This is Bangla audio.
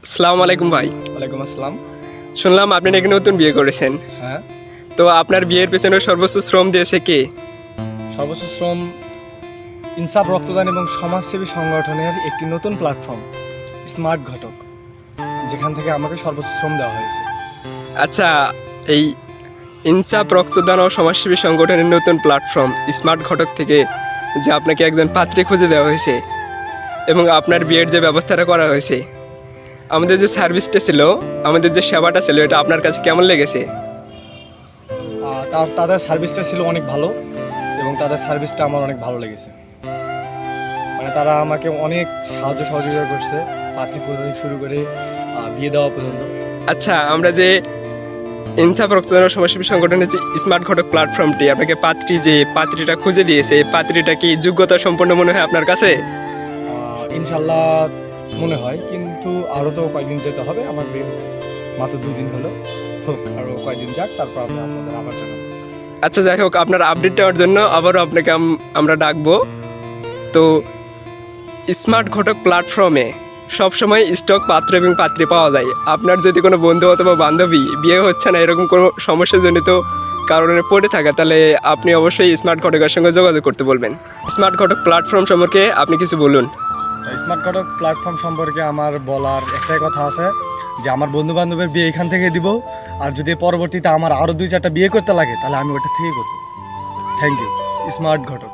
আসসালামু আলাইকুম ভাই। ওয়ালাইকুম আসসালাম। শুনলাম আপনি নাকি নতুন বিয়ে করেছেন। হ্যাঁ, তো আপনার বিয়ের পেছনে সর্বোচ্চ শ্রম দিয়েছে কে? সর্বোচ্চ শ্রম ইনসাফ রক্তদান এবং সমাজসেবী সংগঠনের একটি নতুন প্ল্যাটফর্ম স্মার্ট ঘটক, যেখান থেকে আমাকে সর্বোচ্চ শ্রম দেওয়া হয়েছে। আচ্ছা, এই ইনসাফ রক্তদান ও সমাজসেবী সংগঠনের নতুন প্ল্যাটফর্ম স্মার্ট ঘটক থেকে যে আপনাকে একজন পাত্রী খুঁজে দেওয়া হয়েছে এবং আপনার বিয়ের যে ব্যবস্থাটা করা হয়েছে, আমাদের যে সার্ভিসটা ছিল, আমাদের যে সেবাটা ছিল, এটা আপনার কাছে কেমন লেগেছে? তাদের সার্ভিসটা ছিল অনেক ভালো এবং তাদের সার্ভিসটা আমার অনেক ভালো লেগেছে। মানে তারা আমাকে অনেক সাহায্য সহযোগিতা করছে, পাত্রী খোঁজা থেকে শুরু করে বিয়ে দেওয়া পর্যন্ত। আচ্ছা, আমরা যে ইনসাফ রক্তদান ও সমাজসেবী সংগঠনের যে স্মার্ট ঘটক প্ল্যাটফর্মটি আপনাকে পাত্রীটা খুঁজে দিয়েছে, এই পাত্রীটা কি যোগ্যতা সম্পন্ন মনে হয় আপনার কাছে? ইনশাল্লাহ মনে হয়, কিন্তু আরও তো কয়েকদিন যেতে হবে। আমার বিয়ে মাত্র 2 দিন হলো, হোক আরও কয়েকদিন যাক, তারপর আমি আপনাদের আবার জানাবো। আচ্ছা, যাই হোক, আপনার আপডেট দেওয়ার জন্য আবারও আপনাকে আমরা ডাকবো। তো স্মার্ট ঘটক প্ল্যাটফর্মে সবসময় স্টক পাত্র এবং পাত্রী পাওয়া যায়। আপনার যদি কোনো বন্ধু অথবা বান্ধবী বিয়ে হচ্ছে না, এরকম কোনো সমস্যাজনিত কারণে পড়ে থাকে, তাহলে আপনি অবশ্যই স্মার্ট ঘটকের সঙ্গে যোগাযোগ করতে বলবেন। স্মার্ট ঘটক প্ল্যাটফর্ম সম্পর্কে আপনি কিছু বলুন। স্মার্ট ঘটক প্ল্যাটফর্ম সম্পর্কে আমার বলার একটাই কথা আছে, যে আমার বন্ধু বান্ধবের বিয়ে এখান থেকে দিব, আর যদি পরবর্তীতে আমার আরও 2-4টা বিয়ে করতে লাগে তাহলে আমি ওটা থেকেই করবো। Thank you smart Ghatak.